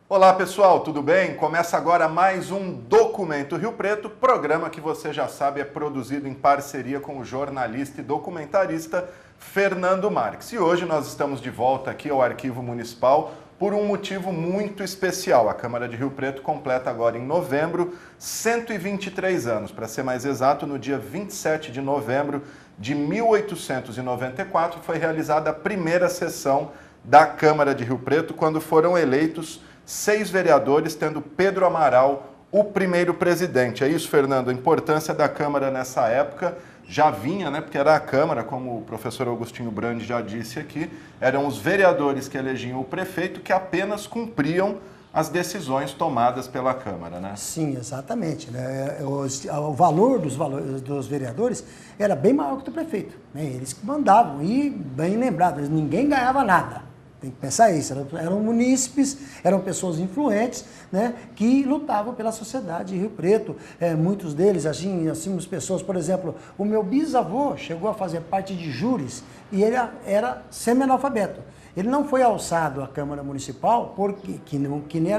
Olá pessoal, tudo bem? Começa agora mais um Documento Rio Preto, programa que você já sabe é produzido em parceria com o jornalista e documentarista Fernando Marques. E hoje nós estamos de volta aqui ao Arquivo Municipal por um motivo muito especial. A Câmara de Rio Preto completa agora em novembro 123 anos. Para ser mais exato, no dia 27 de novembro de 1894 foi realizada a primeira sessão da Câmara de Rio Preto, quando foram eleitos 6 vereadores, tendo Pedro Amaral o primeiro presidente. É isso, Fernando? A importância da Câmara nessa época já vinha, né? Porque era a Câmara, como o professor Augustinho Brandi já disse aqui, eram os vereadores que elegiam o prefeito que apenas cumpriam as decisões tomadas pela Câmara, né? Sim, exatamente, né? O valor dos vereadores era bem maior que o do prefeito, né? Eles que mandavam, e bem lembrado, ninguém ganhava nada. Tem que pensar isso, eram munícipes, eram pessoas influentes, né, que lutavam pela sociedade de Rio Preto. Muitos deles, assim, pessoas, por exemplo, o meu bisavô chegou a fazer parte de júris e ele era semi-analfabeto. Ele não foi alçado à Câmara Municipal, porque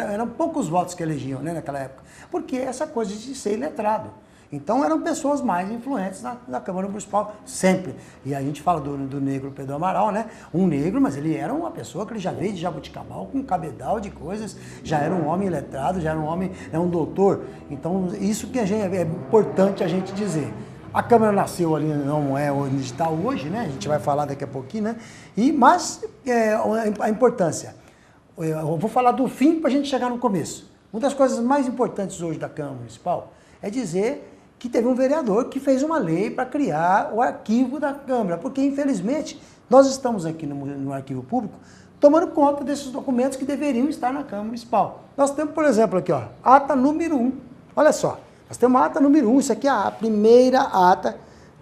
eram poucos votos que elegiam, né, naquela época, porque essa coisa de ser iletrado. Então eram pessoas mais influentes na Câmara Municipal, sempre. E a gente fala do negro Pedro Amaral, né? Um negro, mas ele era uma pessoa que ele já veio de Jabuticabal com um cabedal de coisas, já era um homem letrado, já era um homem, um doutor. Então isso que é importante a gente dizer. A Câmara nasceu ali, não é onde está hoje, né? A gente vai falar daqui a pouquinho, né? Mas a importância. Eu vou falar do fim para a gente chegar no começo. Uma das coisas mais importantes hoje da Câmara Municipal é dizer que teve um vereador que fez uma lei para criar o arquivo da Câmara, porque, infelizmente, nós estamos aqui no arquivo público tomando conta desses documentos que deveriam estar na Câmara Municipal. Nós temos, por exemplo, aqui, ó, ata número 1. Olha só, nós temos a ata número 1, isso aqui é a primeira ata,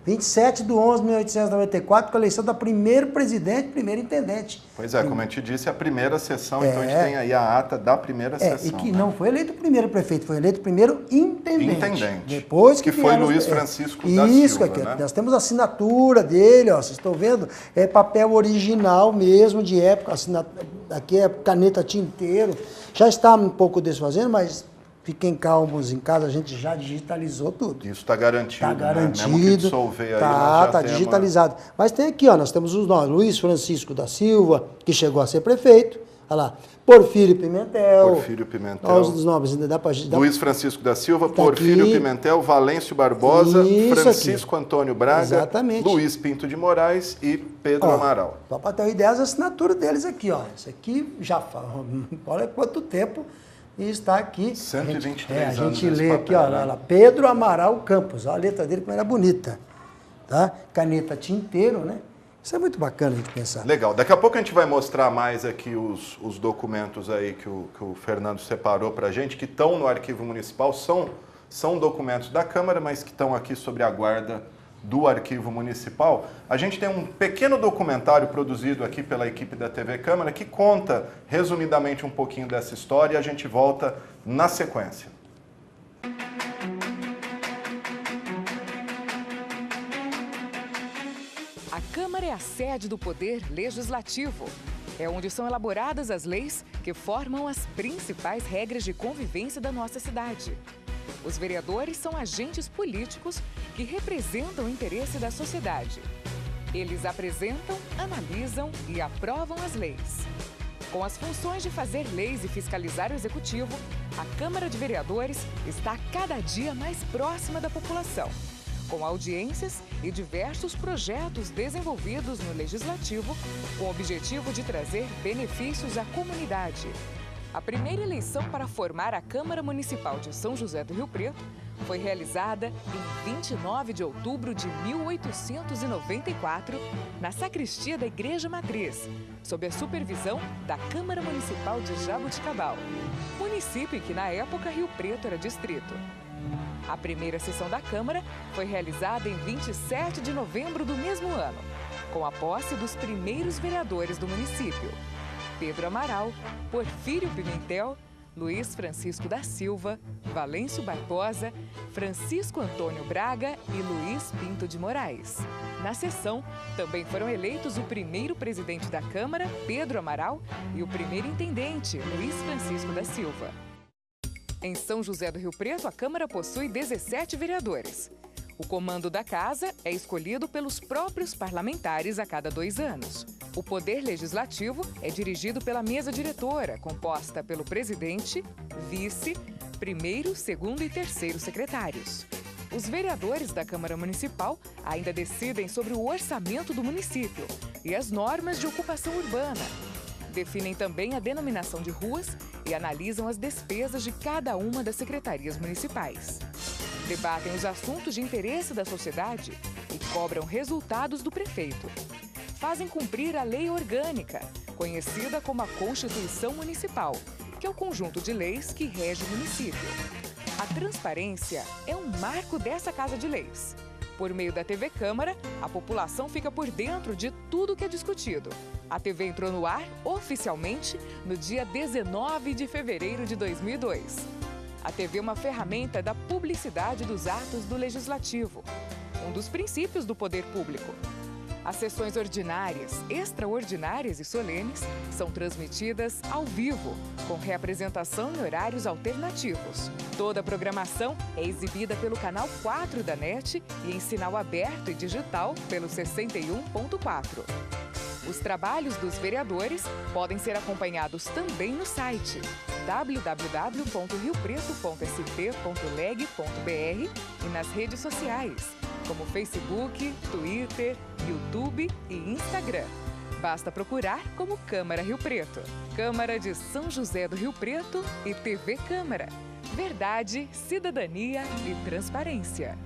27/11/1894, com a eleição da primeiro presidente, primeiro intendente. Pois é, como a gente disse, a primeira sessão, então a gente tem aí a ata da primeira sessão. E que não foi eleito o primeiro prefeito, foi eleito o primeiro intendente. Depois que foi Luiz Francisco da Silva. Isso, aqui, né? Nós temos a assinatura dele, ó, vocês estão vendo? É papel original mesmo, de época, aqui é caneta tinteiro, já está um pouco desfazendo, mas fiquem calmos em casa, a gente já digitalizou tudo. Isso está garantido, né? Garantido, Mesmo que dissolver aí, tá digitalizado. Mas tem aqui, ó, nós temos os nomes, Luiz Francisco da Silva, que chegou a ser prefeito, olha lá, Porfírio Pimentel. Olha os nomes, ainda dá para... Luiz Francisco da Silva, tá Porfírio aqui. Pimentel, Valêncio Barbosa, Francisco aqui. Antônio Braga, exatamente. Luiz Pinto de Moraes e Pedro Amaral. Só para ter uma ideia, as assinaturas deles aqui, ó. Isso aqui já fala, olha quanto tempo... E está aqui, 123 a anos gente lê aqui, papel, ó, lá, Pedro Amaral Campos, ó, a letra dele como era bonita, tá? Caneta tinteiro, né? Isso é muito bacana a gente pensar. Legal, daqui a pouco a gente vai mostrar mais aqui os documentos aí que o Fernando separou pra gente, que estão no Arquivo Municipal, são documentos da Câmara, mas que estão aqui sobre a guarda do Arquivo Municipal. A gente tem um pequeno documentário produzido aqui pela equipe da TV Câmara que conta resumidamente um pouquinho dessa história e a gente volta na sequência. A Câmara é a sede do Poder Legislativo. É onde são elaboradas as leis que formam as principais regras de convivência da nossa cidade. Os vereadores são agentes políticos que representam o interesse da sociedade. Eles apresentam, analisam e aprovam as leis. Com as funções de fazer leis e fiscalizar o Executivo, a Câmara de Vereadores está cada dia mais próxima da população, com audiências e diversos projetos desenvolvidos no Legislativo com o objetivo de trazer benefícios à comunidade. A primeira eleição para formar a Câmara Municipal de São José do Rio Preto foi realizada em 29 de outubro de 1894, na sacristia da Igreja Matriz, sob a supervisão da Câmara Municipal de Jabuticabal, município em que na época Rio Preto era distrito. A primeira sessão da Câmara foi realizada em 27 de novembro do mesmo ano, com a posse dos primeiros vereadores do município: Pedro Amaral, Porfírio Pimentel, Luiz Francisco da Silva, Valêncio Barbosa, Francisco Antônio Braga e Luiz Pinto de Moraes. Na sessão, também foram eleitos o primeiro presidente da Câmara, Pedro Amaral, e o primeiro intendente, Luiz Francisco da Silva. Em São José do Rio Preto, a Câmara possui 17 vereadores. O comando da Casa é escolhido pelos próprios parlamentares a cada 2 anos. O Poder Legislativo é dirigido pela mesa diretora, composta pelo presidente, vice, primeiro, segundo e terceiro secretários. Os vereadores da Câmara Municipal ainda decidem sobre o orçamento do município e as normas de ocupação urbana. Definem também a denominação de ruas e analisam as despesas de cada uma das secretarias municipais. Debatem os assuntos de interesse da sociedade e cobram resultados do prefeito. Fazem cumprir a lei orgânica, conhecida como a Constituição Municipal, que é o conjunto de leis que rege o município. A transparência é um marco dessa Casa de Leis. Por meio da TV Câmara, a população fica por dentro de tudo que é discutido. A TV entrou no ar oficialmente no dia 19 de fevereiro de 2002. A TV é uma ferramenta da publicidade dos atos do Legislativo, um dos princípios do poder público. As sessões ordinárias, extraordinárias e solenes são transmitidas ao vivo, com reapresentação em horários alternativos. Toda a programação é exibida pelo canal 4 da NET e em sinal aberto e digital pelo 61.4. Os trabalhos dos vereadores podem ser acompanhados também no site www.riopreto.sp.leg.br e nas redes sociais, como Facebook, Twitter, YouTube e Instagram. Basta procurar como Câmara Rio Preto, Câmara de São José do Rio Preto e TV Câmara. Verdade, cidadania e transparência.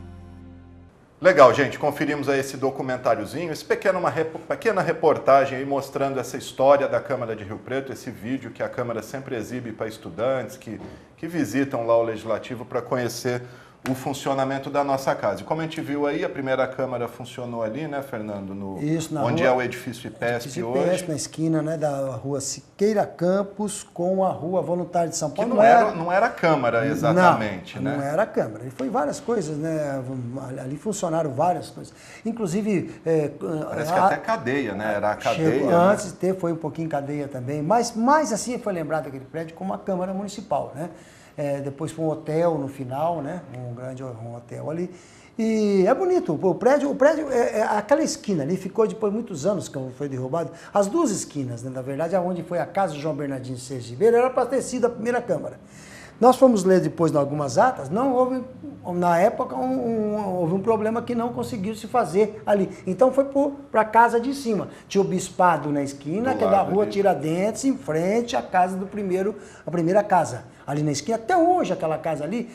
Legal, gente, conferimos aí esse documentáriozinho, uma pequena reportagem aí mostrando essa história da Câmara de Rio Preto, esse vídeo que a Câmara sempre exibe para estudantes que visitam lá o Legislativo para conhecer o funcionamento da nossa casa. E como a gente viu aí, a primeira Câmara funcionou ali, né, Fernando? Isso, na onde rua, é o edifício IPESP hoje. IPESP, na esquina, né, da rua Siqueira Campos com a rua Voluntária de São Paulo. Que não era a Câmara exatamente, não, né? Não era a Câmara. E foi várias coisas, né? Ali funcionaram várias coisas. Inclusive... Parece que até cadeia, né? Era a cadeia. Chegou, né? Antes de ter, foi um pouquinho cadeia também. Mas mais assim foi lembrado aquele prédio como a Câmara Municipal, né? Depois foi um hotel no final, né? Um hotel ali. E é bonito, o prédio aquela esquina ali ficou depois de muitos anos que foi derrubado. As duas esquinas, né? Na verdade, onde foi a casa de João Bernardino de Seixas Ribeiro, era para ter sido a primeira Câmara. Nós fomos ler depois em algumas atas, não houve, na época, houve um problema que não conseguiu se fazer ali. Então foi para a casa de cima. Tinha o bispado na esquina, que é da rua Tiradentes, em frente à casa a primeira casa. Ali na esquina, até hoje aquela casa ali,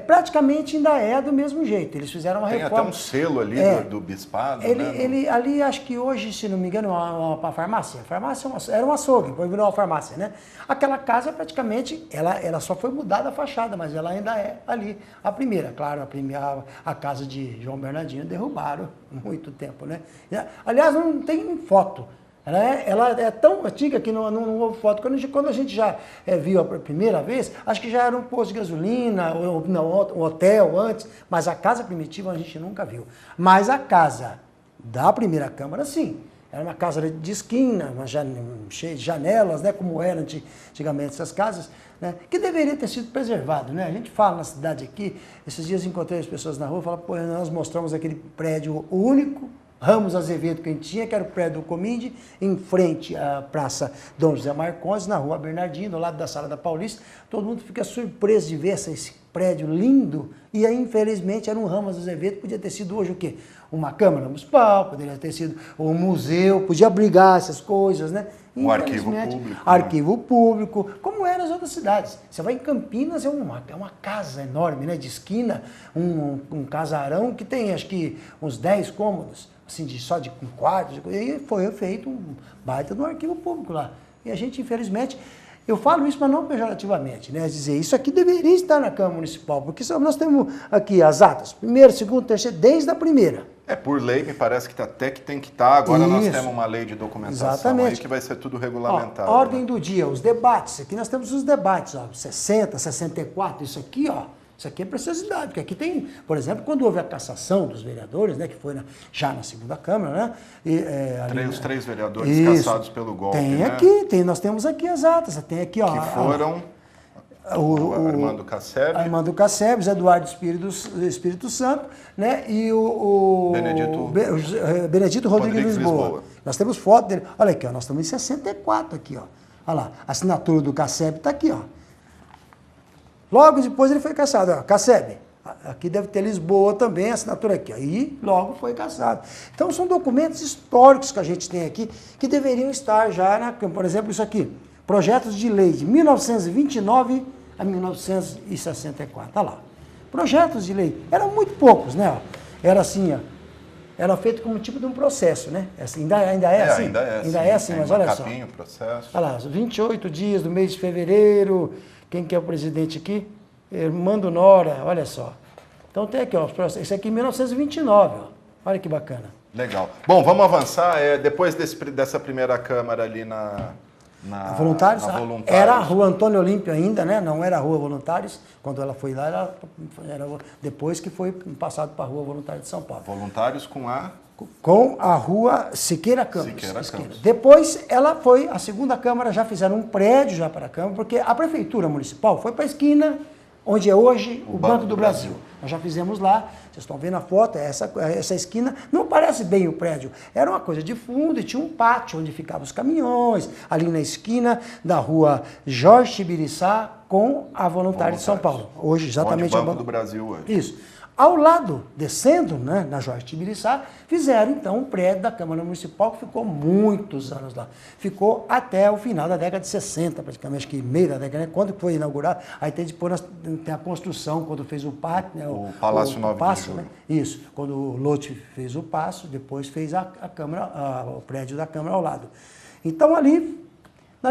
praticamente ainda é do mesmo jeito. Eles fizeram uma reforma. Tem até um selo ali do bispado, né? Ali, acho que hoje, se não me engano, uma farmácia. A farmácia era um açougue, depois virou uma farmácia, né? Aquela casa, praticamente, ela só foi mudada a fachada, mas ela ainda é ali. A primeira, claro, a casa de João Bernardino derrubaram muito tempo, né? Aliás, não tem foto. Ela é tão antiga que não houve foto. Quando a gente já viu a primeira vez, acho que já era um posto de gasolina, um hotel antes, mas a casa primitiva a gente nunca viu. Mas a casa da primeira Câmara, sim. Era uma casa de esquina, cheia de janelas, né, como eram antigamente essas casas, né, que deveria ter sido preservado, né? A gente fala na cidade aqui, esses dias encontrei as pessoas na rua e falaram, pô, nós mostramos aquele prédio único, Ramos Azevedo que a gente tinha, que era o prédio do Cominde, em frente à Praça Dom José Marcondes, na Rua Bernardino, do lado da Sala da Paulista. Todo mundo fica surpreso de ver esse prédio lindo. E aí, infelizmente, era um Ramos Azevedo, podia ter sido hoje o quê? Uma Câmara Municipal, poderia ter sido um museu, podia abrigar essas coisas, né? Um arquivo público. Arquivo público, como eram as outras cidades. Você vai em Campinas, é uma casa enorme, né? De esquina, um casarão que tem, acho que, uns 10 cômodos. Assim, só de quartos, e foi feito um baita de um arquivo público lá. E a gente, infelizmente, Eu falo isso, mas não pejorativamente, né? Dizer, isso aqui deveria estar na Câmara Municipal, porque nós temos aqui as atas, primeira, segunda, terceira, desde a primeira. Por lei, me parece que até que tem que estar. Agora nós Isso. temos uma lei de documentação Exatamente. aí que vai ser tudo regulamentado. Ó, ordem do dia, os debates. Aqui nós temos os debates, ó, 60, 64, isso aqui, ó. Isso aqui é preciosidade, porque aqui tem, por exemplo, quando houve a cassação dos vereadores, né, que foi já na segunda Câmara, né? Os três vereadores cassados pelo golpe, tem aqui, nós temos aqui as atas, tem aqui, ó. Que foram o Armando Casseb. Armando Casseb, Eduardo Espírito Santo, né? E o Benedito Rodrigues Lisboa. Nós temos foto dele. Olha aqui, ó, nós estamos em 64 aqui, ó. Olha lá, a assinatura do Casseb está aqui, ó. Logo depois ele foi cassado. Ó, Casseb, aqui deve ter Lisboa também, a assinatura aqui. Aí logo foi cassado. Então são documentos históricos que a gente tem aqui que deveriam estar já na Câmara. Por exemplo, isso aqui, projetos de lei de 1929 a 1964. Olha lá. Projetos de lei. Eram muito poucos, né? Era assim, ó. Era feito como tipo de um processo, né? Assim, ainda é assim? Ainda é assim, mas olha só. Processo. Olha lá, 28 dias do mês de fevereiro. Quem que é o presidente aqui? Armando Nora, olha só. Então tem aqui, ó, esse aqui é 1929, ó. Olha que bacana. Legal. Bom, vamos avançar. Depois dessa primeira Câmara ali na Voluntários? na Voluntários. Era a Rua Antônio Olímpio ainda, né? Não era a Rua Voluntários. Quando ela foi lá, era depois que foi passado para a Rua Voluntários de São Paulo. Voluntários com a Rua Siqueira Campos. Campos. Depois ela foi, a segunda Câmara já fizeram um prédio já para a Câmara, porque a Prefeitura Municipal foi para a esquina onde é hoje o Banco do Brasil. Nós já fizemos lá, vocês estão vendo a foto, essa esquina, não parece bem o prédio, era uma coisa de fundo e tinha um pátio onde ficavam os caminhões, ali na esquina da Rua Jorge Tibiriçá com a Voluntária de São Paulo. Hoje exatamente onde o Banco do Brasil hoje. Isso. Ao lado, descendo, né, na Jorge Tibiriçá, fizeram então um prédio da Câmara Municipal que ficou muitos anos lá. Ficou até o final da década de 60, praticamente, que meio da década, né? Quando foi inaugurado, aí tem depois tem a construção, quando fez o pátio, né, o Palácio 9 de Julho. Né? Isso, quando o Lote fez o passo, depois fez a Câmara, o prédio da Câmara ao lado. Então ali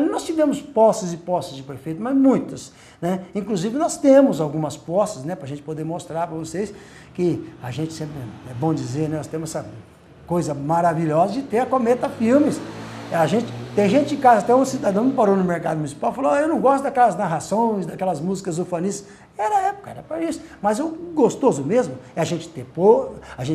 nós tivemos posses e posses de prefeito, mas muitas, né? Inclusive nós temos algumas posses, né, para a gente poder mostrar para vocês que a gente sempre, é bom dizer, né, nós temos essa coisa maravilhosa de ter a Cometa Filmes. Tem gente em casa, até um cidadão me parou no mercado municipal e falou, eu não gosto daquelas narrações, daquelas músicas ufanistas. Era a época, era para isso. Mas o gostoso mesmo é a gente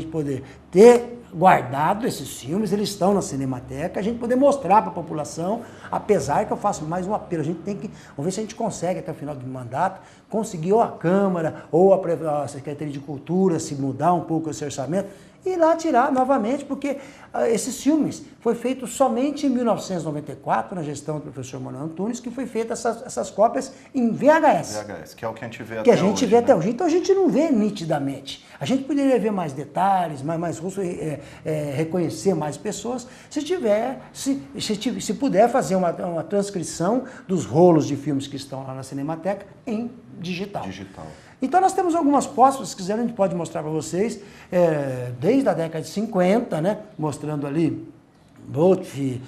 poder ter guardado esses filmes, eles estão na Cinemateca, a gente poder mostrar para a população, apesar que eu faço mais um apelo, a gente tem que, vamos ver se a gente consegue até o final do mandato, conseguir ou a Câmara ou a Secretaria de Cultura se mudar um pouco esse orçamento, e ir lá tirar novamente, porque esses filmes foi feito somente em 1994, na gestão do professor Manuel Antunes, que foi feita essas cópias em VHS. VHS, que é o que a gente vê até hoje. Até hoje. Então a gente não vê nitidamente. A gente poderia ver mais detalhes, reconhecer mais pessoas, se puder fazer uma transcrição dos rolos de filmes que estão lá na Cinemateca em digital. Então nós temos algumas postas, se quiserem a gente pode mostrar para vocês, desde a década de 50, né, mostrando ali Botf,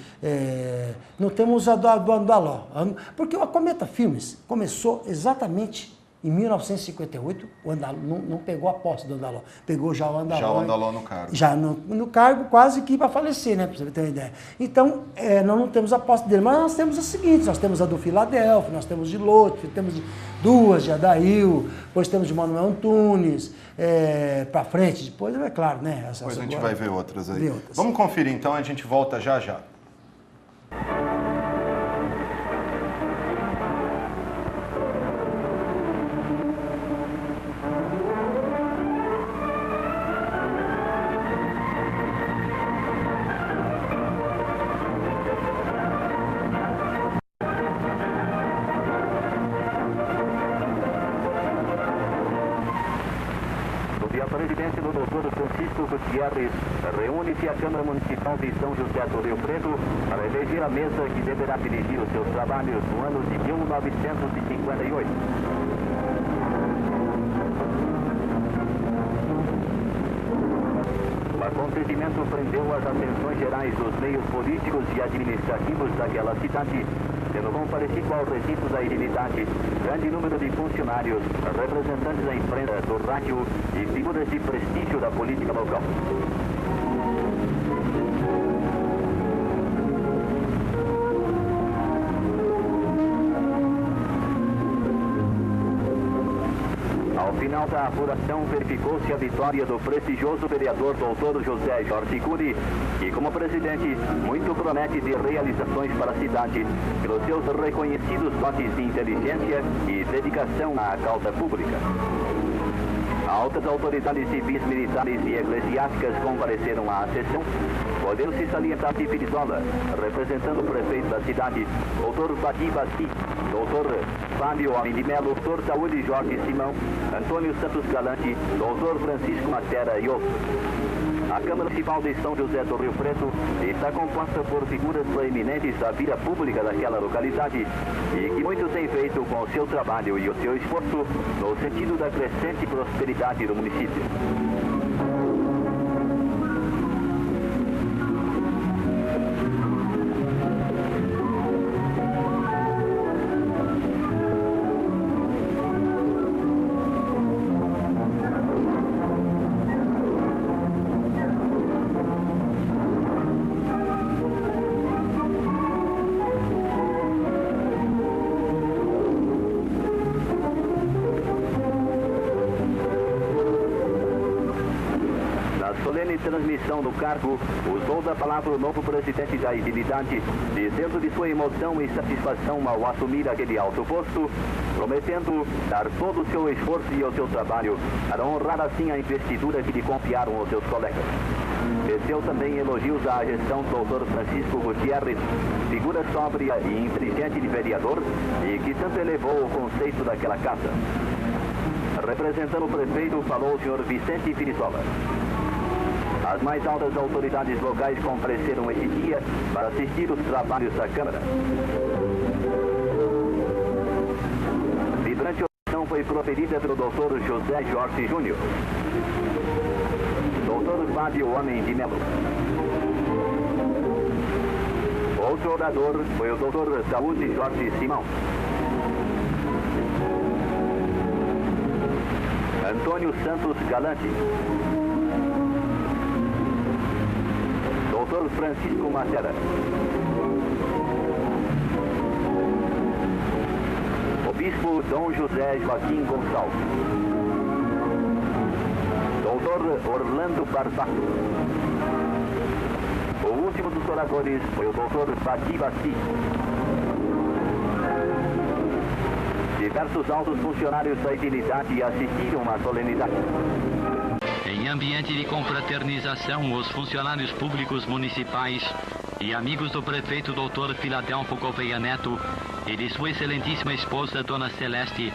não temos a do Andaló, porque a Cometa Filmes começou exatamente em 1958, o Andaló não pegou a posse do Andaló, pegou já o Andaló. Já o Andaló no cargo. Já no cargo quase que para falecer, né, para você ter uma ideia. Então, nós não temos a posse dele, mas nós temos as seguintes, nós temos a do Filadélfia, nós temos de Lotte, temos duas de Adail, depois temos de Manuel Antunes, para frente, depois é claro, né. Depois a gente vai ver outras aí. Vamos conferir então, a gente volta já já. Presidente do Dr. Francisco Gutierrez, reúne-se a Câmara Municipal de São José do Rio Preto para eleger a mesa que deverá dirigir os seus trabalhos no ano de 1958. O acontecimento prendeu as atenções gerais dos meios políticos e administrativos daquela cidade, sendo comparecido ao recinto da entidade grande número de funcionários, representantes da imprensa, do rádio e figuras de prestígio da política local. Ao final da apuração, verificou-se a vitória do prestigioso vereador Dr. José Jorge Cury, que, como presidente, muito promete de realizações para a cidade, pelos seus reconhecidos dotes de inteligência e dedicação à causa pública. Altas autoridades civis, militares e eclesiásticas compareceram à sessão, podendo-se salientar de Pirisola, representando o prefeito da cidade, Dr. Badi Bassi, Dr. Fábio Homem de Melo, Dr. Saúde Jorge Simão, Antônio Santos Galante, Dr. Francisco Matera e outros. A Câmara Municipal de São José do Rio Preto está composta por figuras proeminentes da vida pública daquela localidade e que muito têm feito com o seu trabalho e o seu esforço no sentido da crescente prosperidade do município. Transmissão do cargo, usou da palavra o novo presidente da entidade, dizendo de sua emoção e satisfação ao assumir aquele alto posto, prometendo dar todo o seu esforço e o seu trabalho para honrar assim a investidura que lhe confiaram os seus colegas. Teceu também elogios à gestão do Dr. Francisco Gutierrez, figura sóbria e inteligente de vereador e que tanto elevou o conceito daquela casa. Representando o prefeito, falou o Sr. Vicente Pirisola. As mais altas autoridades locais compareceram esse dia para assistir os trabalhos da Câmara. Vibrante oração foi proferida pelo Dr. José Jorge Júnior, Dr. Fábio Homem de Melo. Outro orador foi o Dr. Saúde Jorge Simão. Antônio Santos Galante. Dr. Francisco Matera. O Bispo Dom José Joaquim Gonçalves. Dr. Orlando Barbato. O último dos oradores foi o Dr. Badi Bassi. Diversos altos funcionários da entidade assistiram à solenidade. Em ambiente de confraternização, os funcionários públicos municipais e amigos do prefeito Dr. Filadelfo Gouveia Neto e de sua excelentíssima esposa Dona Celeste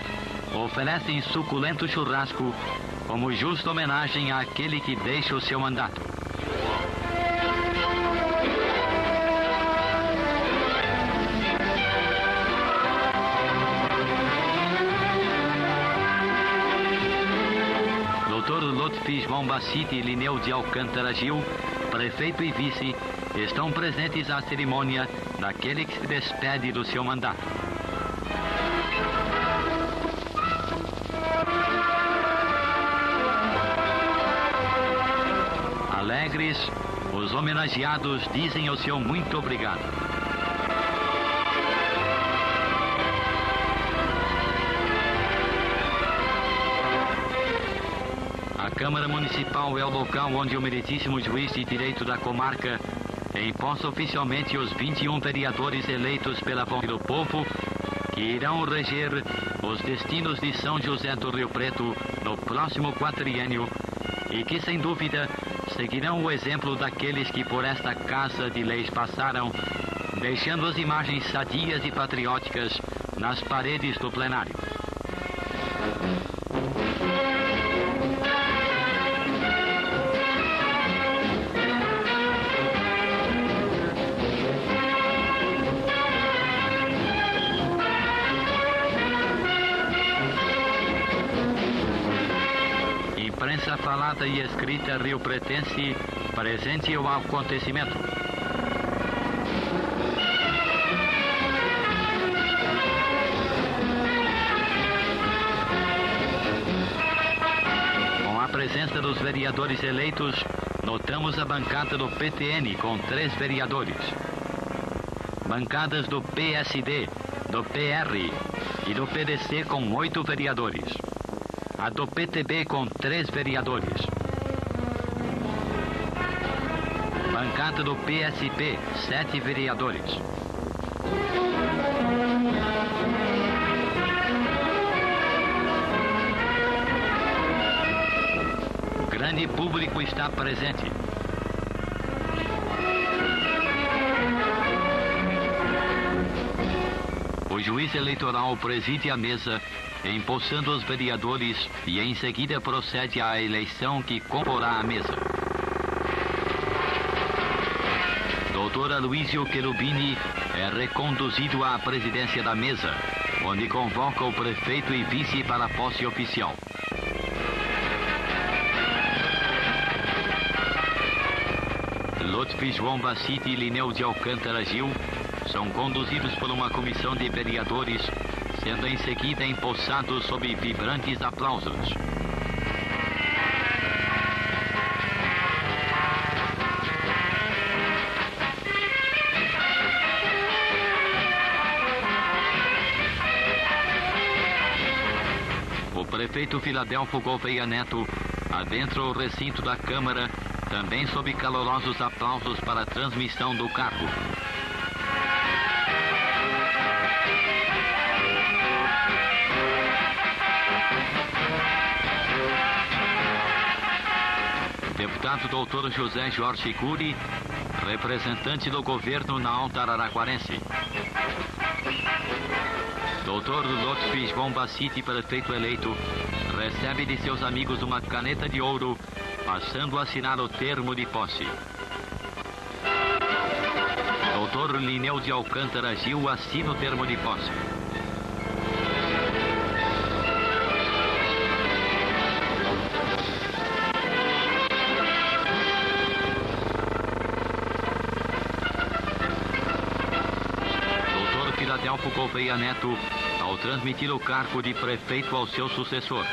oferecem suculento churrasco como justa homenagem àquele que deixa o seu mandato. João Bacite e Lineu de Alcântara Gil, prefeito e vice, estão presentes à cerimônia daquele que se despede do seu mandato. Alegres, os homenageados dizem o seu muito obrigado. A Câmara Municipal é o local onde o meritíssimo juiz de direito da comarca imposta oficialmente os 21 vereadores eleitos pela vontade do povo que irão reger os destinos de São José do Rio Preto no próximo quatriênio e que, sem dúvida, seguirão o exemplo daqueles que por esta casa de leis passaram, deixando as imagens sadias e patrióticas nas paredes do plenário. Imprensa falada e escrita rio-pretense presente ao acontecimento. presença dos vereadores eleitos, notamos a bancada do PTN com 3 vereadores. Bancadas do PSD, do PR e do PDC com 8 vereadores. A do PTB com 3 vereadores. Bancada do PSP, 7 vereadores. O grande público está presente. O juiz eleitoral preside a mesa, empossando os vereadores e em seguida procede à eleição que comporá a mesa. Doutor Aloysio Cherubini é reconduzido à presidência da mesa, onde convoca o prefeito e vice para a posse oficial. Lotfi João Bacite e Lineu de Alcântara Gil são conduzidos por uma comissão de vereadores, sendo em seguida empossados sob vibrantes aplausos. O prefeito Filadelfo Gouveia Neto adentra o recinto da Câmara, também sob calorosos aplausos para a transmissão do cargo. Deputado Dr. José Jorge Cury, representante do governo na Alta Araraquarense. Dr. Lotfi João Bacite, prefeito eleito, recebe de seus amigos uma caneta de ouro, passando a assinar o termo de posse. Dr. Lineu de Alcântara Gil assina o termo de posse. Filadelfo Gouveia Neto, ao transmitir o cargo de prefeito ao seu sucessor.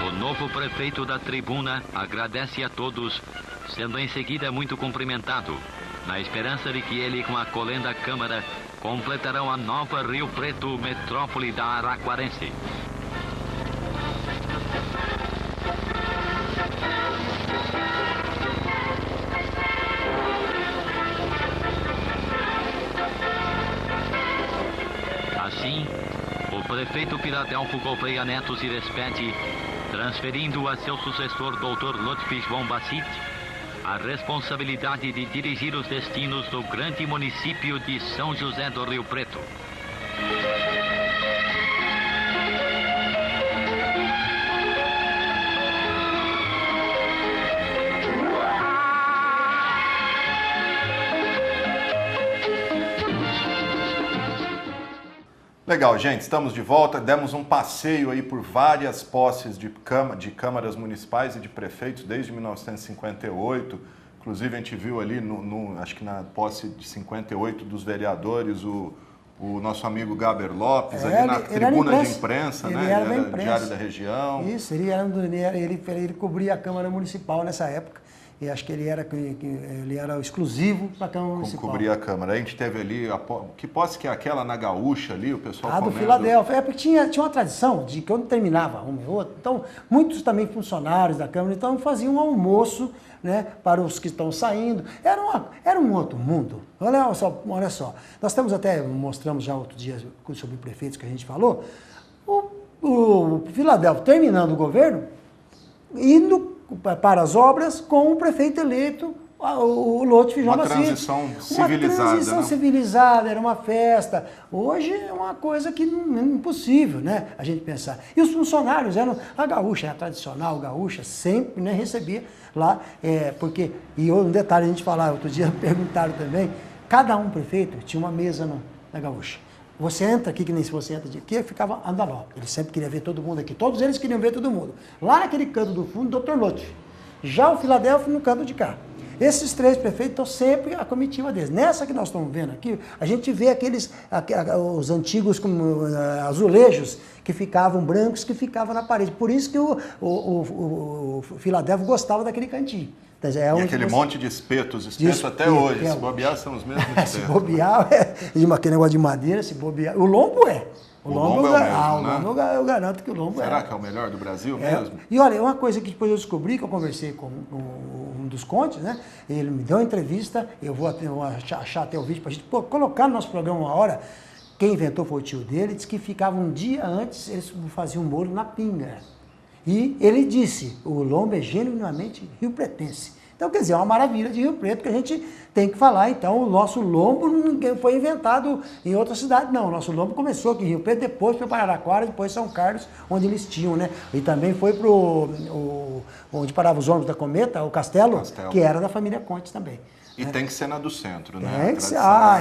O novo prefeito da tribuna agradece a todos, sendo em seguida muito cumprimentado, na esperança de que ele, com a colenda Câmara, completarão a nova Rio Preto, metrópole da Araquarense. Assim, o prefeito Filadelfo Gouveia Neto se despede, transferindo a seu sucessor, Dr. Lotfi João Bacite, a responsabilidade de dirigir os destinos do grande município de São José do Rio Preto. Legal, gente, estamos de volta, demos um passeio aí por várias posses de câmaras municipais e de prefeitos desde 1958, inclusive a gente viu ali, acho que na posse de 58 dos vereadores, o nosso amigo Gaber Lopes, ali na tribuna de imprensa, né? Ele era Diário da Região. Isso, ele cobria a Câmara Municipal nessa época. E acho que ele era exclusivo para a Câmara Municipal. Cobria a Câmara. A gente teve ali, que posse que é aquela na Gaúcha ali, o pessoal do Filadélfia. É porque tinha uma tradição de que quando terminava um e outro, então muitos também funcionários da Câmara, então faziam um almoço, né, para os que estão saindo. Era um outro mundo. Olha só. Nós temos até, mostramos já outro dia sobre prefeitos que a gente falou, o Filadélfia terminando o governo, indo para as obras com o prefeito eleito, o Lotfi João Bacite. Uma transição civilizada. Uma transição civilizada, era uma festa. Hoje é uma coisa que não é impossível, né, a gente pensar. E os funcionários eram a gaúcha, a tradicional gaúcha, sempre, né, recebia lá, porque, e um detalhe a gente falava, outro dia perguntaram também, cada prefeito tinha uma mesa na gaúcha. Você entra aqui, que nem se você entra de aqui, ficava andaló. Ele sempre queria ver todo mundo aqui. Todos eles queriam ver todo mundo. Lá naquele canto do fundo, Dr. Lotfi. Já o Filadélfio no canto de cá. Esses 3 prefeitos estão sempre a comitiva deles. Nessa que nós estamos vendo aqui, a gente vê os antigos como, azulejos que ficavam brancos, que ficavam na parede. Por isso que o Filadélfio gostava daquele cantinho. E aquele monte de espetos até hoje. Se bobear, são os mesmos espetos. Se bobear, aquele negócio de madeira, se bobear. O lombo é. O lombo é o mesmo, né? Lombo eu garanto que o lombo Será que é o melhor do Brasil mesmo? E olha, uma coisa que depois eu descobri, que eu conversei com um dos contes, né? Ele me deu uma entrevista, eu vou achar até o vídeo para a gente colocar no nosso programa uma hora. Quem inventou foi o tio dele, disse que ficava um dia antes, eles faziam um molho na pinga. E ele disse, o lombo é genuinamente riopretense. Então, quer dizer, é uma maravilha de Rio Preto que a gente tem que falar. Então, o nosso lombo não foi inventado em outra cidade, não. O nosso lombo começou aqui em Rio Preto, depois foi para Araraquara, depois São Carlos, onde eles tinham, né? E também foi para onde paravam os ônibus da Cometa, o Castelo, que era da família Conte também. E tem que ser na do centro, né? Tem que ser.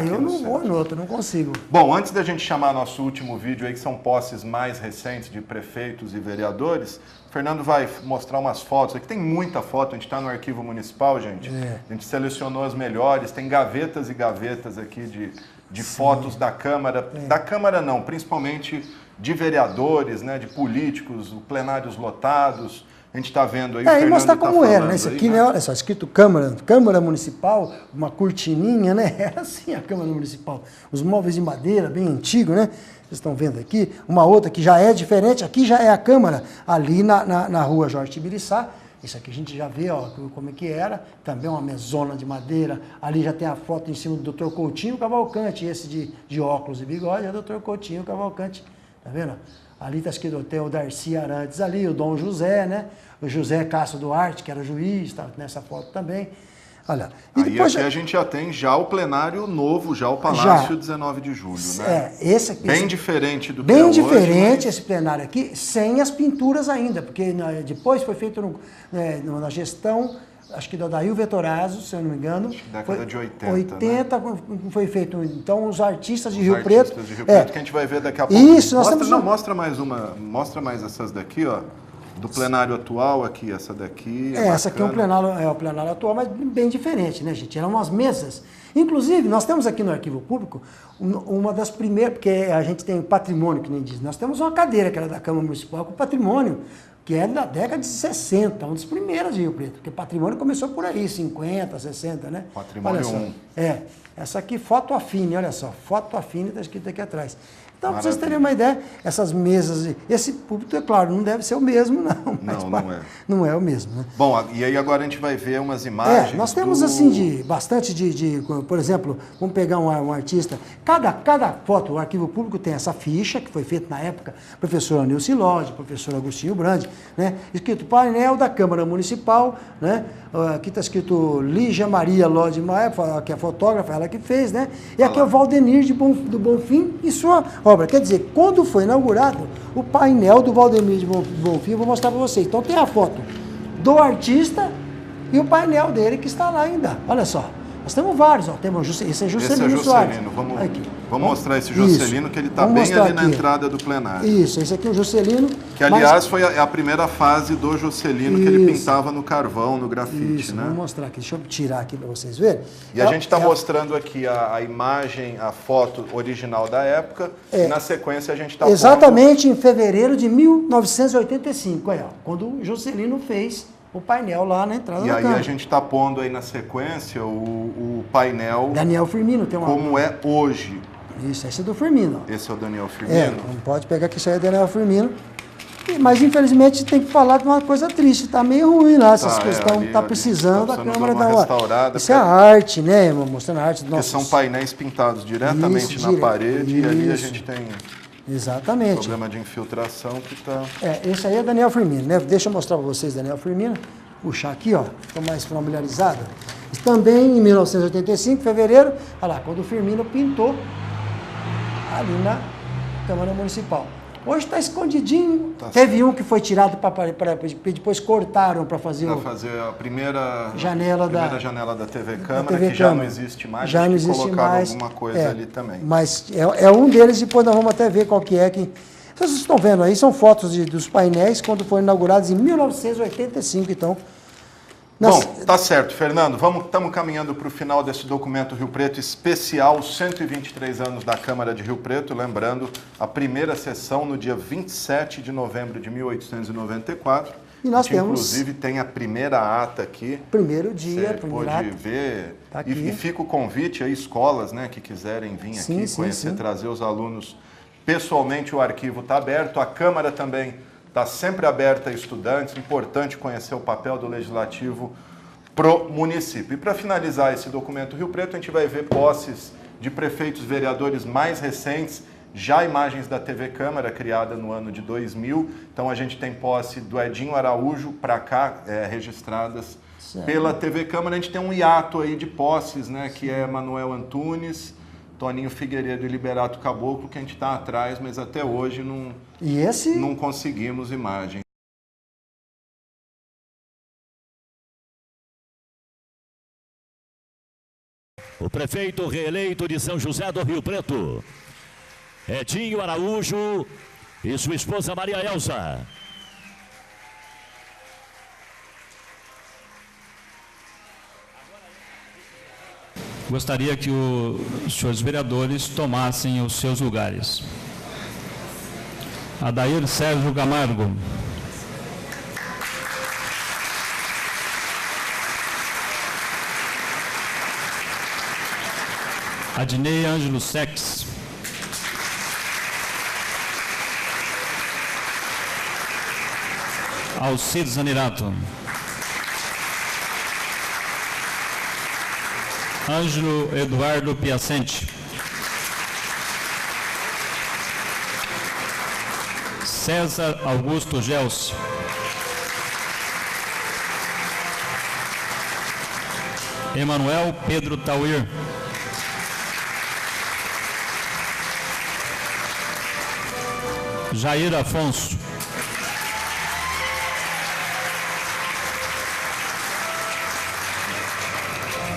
Eu não vou no outro, não consigo. Bom, antes da gente chamar nosso último vídeo aí, que são posses mais recentes de prefeitos e vereadores, o Fernando vai mostrar umas fotos. Aqui tem muita foto, a gente está no arquivo municipal, gente. A gente selecionou as melhores, tem gavetas e gavetas aqui de fotos da Câmara. Da Câmara não, principalmente de vereadores, né, de políticos, plenários lotados. A gente está vendo aí o Fernando mostrar como era, né? aí, Esse aqui, né? Olha só, escrito Câmara Municipal, uma cortininha, né? Era assim a Câmara Municipal. Os móveis de madeira, bem antigo, né? Vocês estão vendo aqui. Uma outra que já é diferente, aqui já é a Câmara, ali na rua Jorge Tibiriçá. Isso aqui a gente já vê, ó, como é que era. Também uma mesona de madeira. Ali já tem a foto em cima do Dr. Coutinho Cavalcante, esse de óculos e bigode, é o Dr. Coutinho Cavalcante. Tá vendo? Ali está escrito tem o Darcy Arantes ali, o Dom José, né? O José Castro Duarte, que era juiz, está nessa foto também. Olha. E aí aqui a gente já tem o plenário novo, o Palácio 19 de Julho, né? Esse aqui. Bem diferente do que bem é hoje. Bem diferente esse plenário aqui, sem as pinturas ainda, porque depois foi feito na gestão, acho que do Adail Vetorazzo, se eu não me engano. Década de 80, né? Foi feito, então, os artistas de os Rio artistas Preto. De Rio Preto, que a gente vai ver daqui a pouco. Isso, nós temos... Mostra mais uma, mostra mais essas daqui, ó. Do plenário atual aqui, essa daqui. Essa aqui é o plenário atual, mas bem diferente, né, gente? Eram umas mesas. Inclusive, nós temos aqui no Arquivo Público uma das primeiras, porque a gente tem patrimônio, que nem diz. Nós temos uma cadeira que era da Câmara Municipal com patrimônio, que é da década de 60, uma das primeiras de Rio Preto, porque patrimônio começou por aí, 50, 60, né? Patrimônio 1. Essa aqui, Foto Afine, olha só, Foto Afine está escrito aqui atrás. Então, para vocês terem uma ideia, essas mesas, esse púlpito, é claro, não deve ser o mesmo, não. Não é. Não é o mesmo, né? Bom, e aí agora a gente vai ver umas imagens. Nós temos, assim, bastante por exemplo, vamos pegar um artista. Cada foto, o Arquivo Público tem essa ficha, que foi feita na época, professor Nilce Lodge, professor Agostinho Brandi, né? Escrito painel da Câmara Municipal, né? Aqui está escrito Lígia Maria Lodge Maia, que é a fotógrafa, ela que fez, né? E aqui é o Valdemir do Bonfim e sua obra. Quer dizer, quando foi inaugurado o painel do Valdemir de Bonfim, eu vou mostrar para vocês. Então tem a foto do artista e o painel dele que está lá ainda. Olha só. Nós temos vários, ó. Esse é Juscelino Soares. Vamos mostrar esse Juscelino, que ele está bem ali na entrada do plenário. Isso, esse aqui é o Juscelino. Que, aliás, foi a primeira fase do Juscelino, que ele pintava no carvão, no grafite, né? Vou mostrar aqui, deixa eu tirar aqui para vocês verem. E a gente está mostrando aqui a imagem, a foto original da época, e na sequência a gente está exatamente em fevereiro de 1985, aí, ó, quando o Juscelino fez o painel lá na entrada da Câmara. E aí a gente está pondo aí na sequência o painel... Daniel Firmino tem uma... Como é hoje. Isso, esse é do Firmino. Esse é o Daniel Firmino? Não pode pegar que isso aí é Daniel Firmino. Mas, infelizmente, tem que falar de uma coisa triste. Está meio ruim lá, essas coisas estão precisando da Câmara dar uma restaurada. Isso é a arte, né? Mostrando a arte do nosso... Porque são painéis pintados diretamente na parede e ali a gente tem... Exatamente. Problema de infiltração que está... Esse aí é Daniel Firmino, né? Deixa eu mostrar para vocês Daniel Firmino. Puxar aqui, ó. Estou mais familiarizado. Também em 1985, fevereiro, olha lá, quando o Firmino pintou ali na Câmara Municipal. Hoje está escondidinho. Teve um que foi tirado depois cortaram para fazer a primeira janela da TV Câmara, que já não existe mais. Já não existe colocaram mais. Alguma coisa ali também. Mas é um deles, depois nós vamos até ver qual que é que... Vocês estão vendo aí, são fotos dos painéis quando foram inaugurados em 1985, então. Bom, tá certo, Fernando. Estamos caminhando para o final desse documento Rio Preto especial, 123 anos da Câmara de Rio Preto. Lembrando, a primeira sessão no dia 27 de novembro de 1894. E nós temos... Inclusive, tem a primeira ata aqui. Primeiro dia, Você pode ver. Tá e fica o convite aí, escolas, né, que quiserem vir aqui conhecer, trazer os alunos pessoalmente. O arquivo está aberto. A Câmara também está sempre aberta a estudantes. Importante conhecer o papel do Legislativo pro município. E para finalizar esse documento Rio Preto, a gente vai ver posses de prefeitos e vereadores mais recentes, já imagens da TV Câmara, criada no ano de 2000. Então a gente tem posse do Edinho Araújo para cá, registradas pela TV Câmara. A gente tem um hiato aí de posses, né, que é Manuel Antunes, Toninho Figueiredo e Liberato Caboclo, que a gente está atrás, mas até hoje não conseguimos imagem. O prefeito reeleito de São José do Rio Preto, Edinho Araújo, e sua esposa Maria Elza. Gostaria que os senhores vereadores tomassem os seus lugares. Adair Sérgio Camargo. Adnei Ângelo Sex. Alcides Zanerato. Ângelo Eduardo Piacente. César Augusto Gelsi. Emanuel Pedro Tauir. Jair Afonso.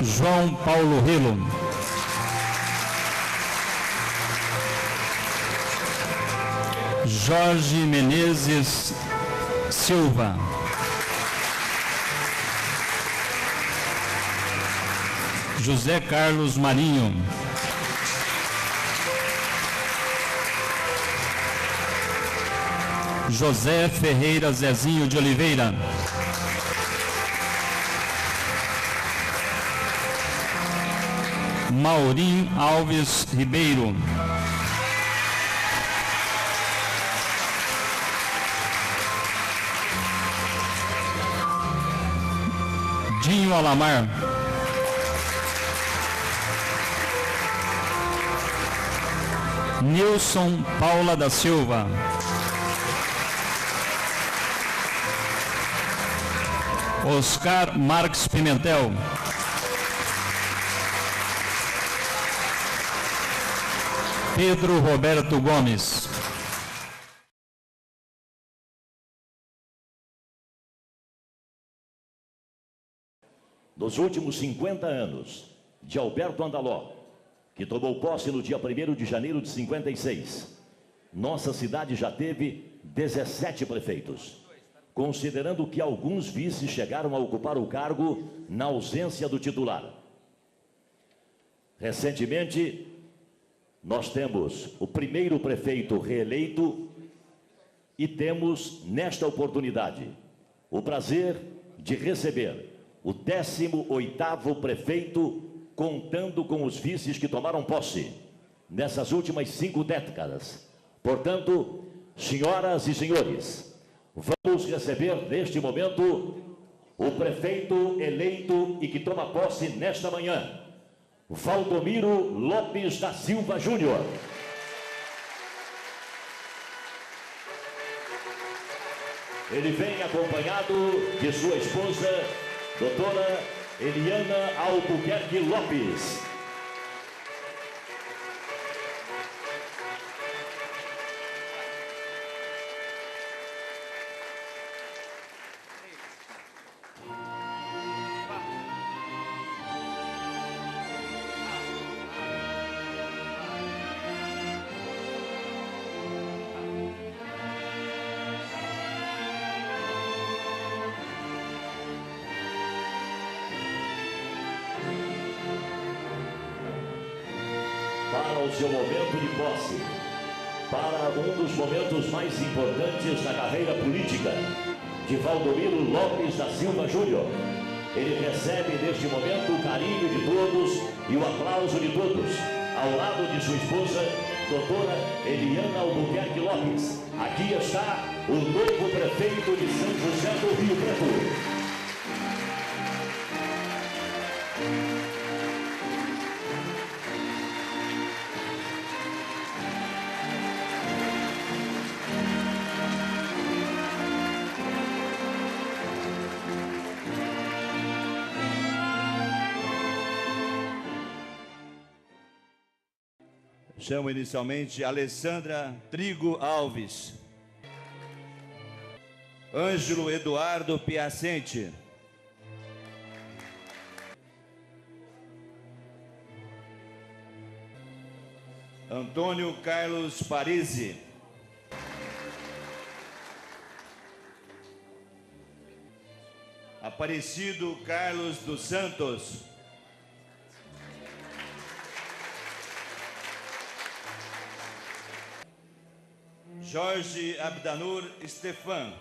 João Paulo Rilo. Jorge Menezes Silva. José Carlos Marinho. José Ferreira Zezinho de Oliveira. Maurim Alves Ribeiro. Dinho Alamar. Nilson Paula da Silva. Oscar Marques Pimentel. Pedro Roberto Gomes. Nos últimos 50 anos de Alberto Andaló, que tomou posse no dia 1º de janeiro de 56, nossa cidade já teve 17 prefeitos, considerando que alguns vices chegaram a ocupar o cargo na ausência do titular. Recentemente, nós temos o primeiro prefeito reeleito e temos, nesta oportunidade, o prazer de receber o 18º prefeito, contando com os vices que tomaram posse nessas últimas 5 décadas. Portanto, senhoras e senhores, vamos receber neste momento o prefeito eleito e que toma posse nesta manhã, Valdomiro Lopes da Silva Júnior. Ele vem acompanhado de sua esposa, doutora Eliana Albuquerque Lopes. seu momento de posse, para um dos momentos mais importantes da carreira política de Valdomiro Lopes da Silva Júnior. Ele recebe neste momento o carinho de todos e o aplauso de todos, ao lado de sua esposa, doutora Eliana Albuquerque Lopes. Aqui está o novo prefeito de São José do Rio Preto. Chamo inicialmente Alessandra Trigo Alves, Ângelo Eduardo Piacente, Antônio Carlos Parisi, Aparecido Carlos dos Santos, Jorge Abdanur Stefan,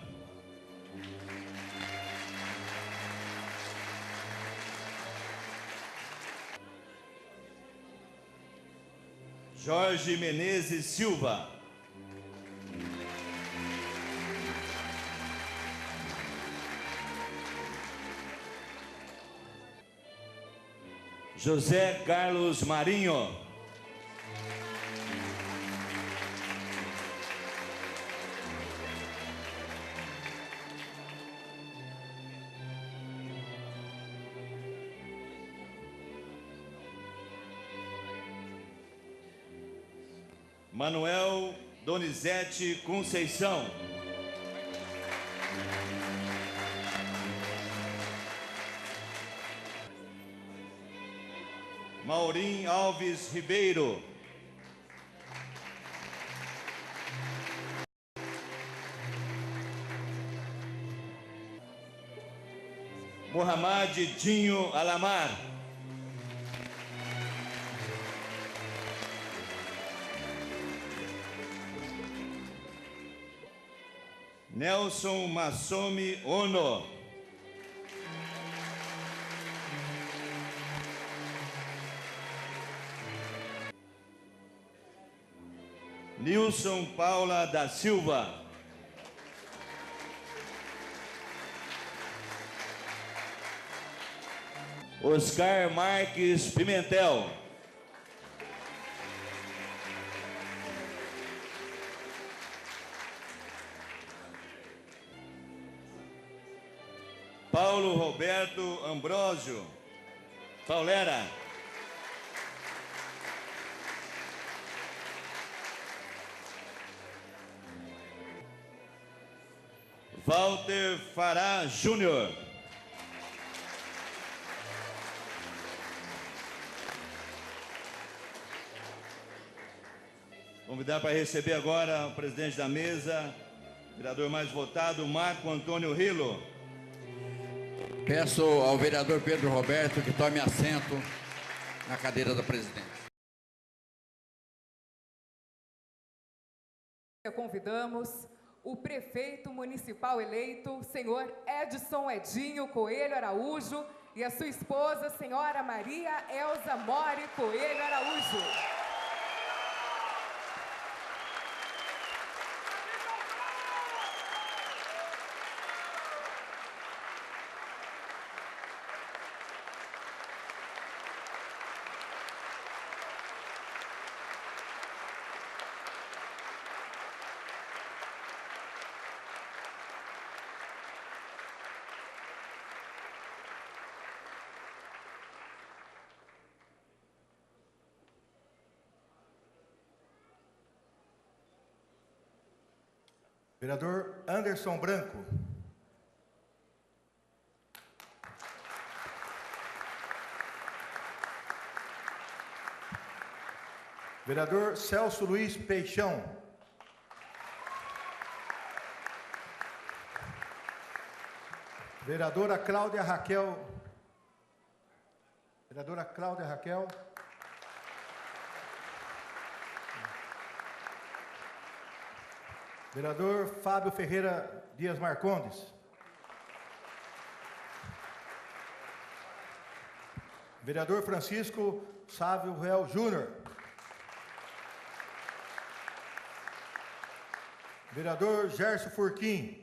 Jorge Menezes Silva, José Carlos Marinho, Manuel Donizete Conceição, Maurim Alves Ribeiro, Mohamed Dinho Alamar, Nelson Massomi Ono, Nilson Paula da Silva, Oscar Marques Pimentel, Paulo Roberto Ambrósio Paulera, Walter Fará Júnior, convidar para receber agora o presidente da mesa, vereador mais votado, Marco Antônio Rilo. Peço ao vereador Pedro Roberto que tome assento na cadeira da presidência. Convidamos o prefeito municipal eleito, senhor Edson Edinho Coelho Araújo, e a sua esposa, senhora Maria Elza Mori Coelho Araújo. Vereador Anderson Branco. Vereador Celso Luiz Peixão. Vereadora Cláudia Raquel. Vereadora Cláudia Raquel. Vereador Fábio Ferreira Dias Marcondes. Vereador Francisco Sávio Real Júnior. Vereador Gerson Furquim.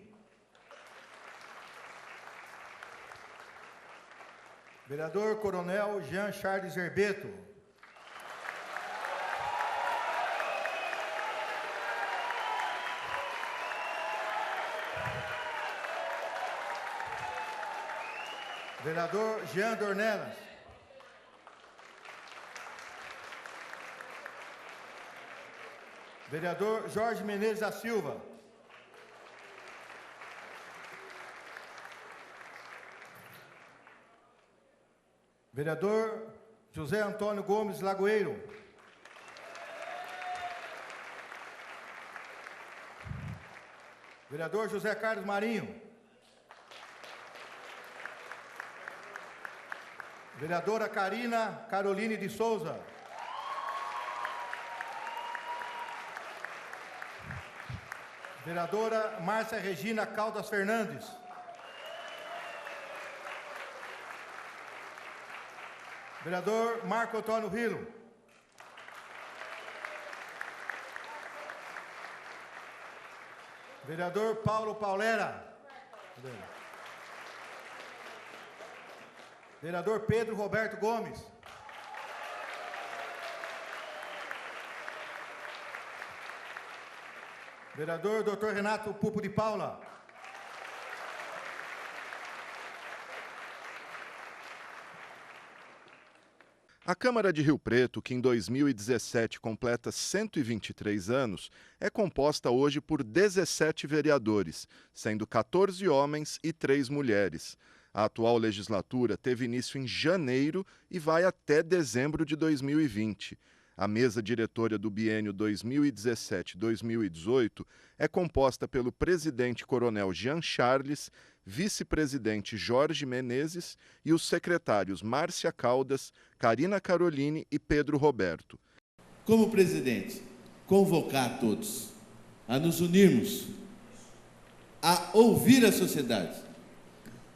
Vereador Coronel Jean Charles Herbeto. Vereador Jean Dornelas. Vereador Jorge Menezes da Silva. Vereador José Antônio Gomes Lagoeiro. Vereador José Carlos Marinho. Vereadora Karina Caroline de Souza. Vereadora Márcia Regina Caldas Fernandes. Vereador Marco Antônio Rilo. Vereador Paulo Paulera. Vereador Pedro Roberto Gomes. Vereador Dr. Renato Pupo de Paula. A Câmara de Rio Preto, que em 2017 completa 123 anos, é composta hoje por 17 vereadores, sendo 14 homens e 3 mulheres. A atual legislatura teve início em janeiro e vai até dezembro de 2020. A mesa diretora do biênio 2017-2018 é composta pelo presidente Coronel Jean Charles, vice-presidente Jorge Menezes e os secretários Márcia Caldas, Karina Caroline e Pedro Roberto. Como presidente, convocar todos a nos unirmos, a ouvir a sociedade,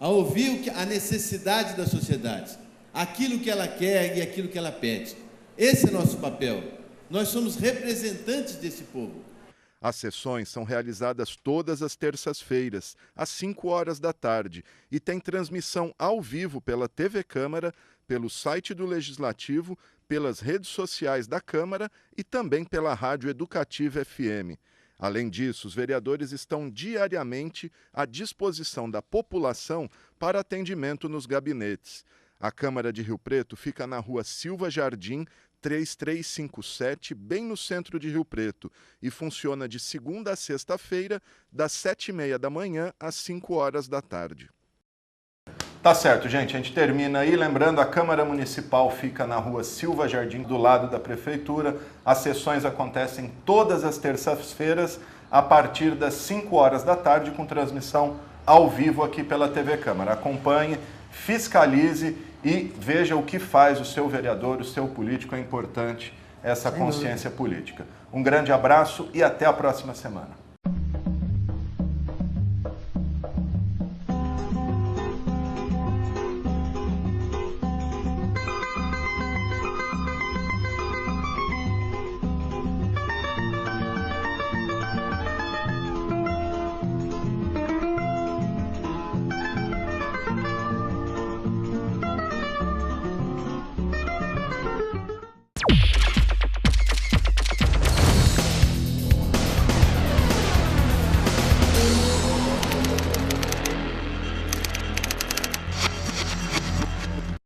a ouvir a necessidade da sociedade, aquilo que ela quer e aquilo que ela pede. Esse é nosso papel. Nós somos representantes desse povo. As sessões são realizadas todas as terças-feiras, às 5 horas da tarde, e tem transmissão ao vivo pela TV Câmara, pelo site do Legislativo, pelas redes sociais da Câmara e também pela Rádio Educativa FM. Além disso, os vereadores estão diariamente à disposição da população para atendimento nos gabinetes. A Câmara de Rio Preto fica na Rua Silva Jardim, 3357, bem no centro de Rio Preto, e funciona de segunda a sexta-feira, das 7h30 da manhã às 5 horas da tarde. Tá certo, gente. A gente termina aí. Lembrando, a Câmara Municipal fica na Rua Silva Jardim, do lado da Prefeitura. As sessões acontecem todas as terças-feiras, a partir das 5 horas da tarde, com transmissão ao vivo aqui pela TV Câmara. Acompanhe, fiscalize e veja o que faz o seu vereador, o seu político. É importante essa consciência política. Um grande abraço e até a próxima semana.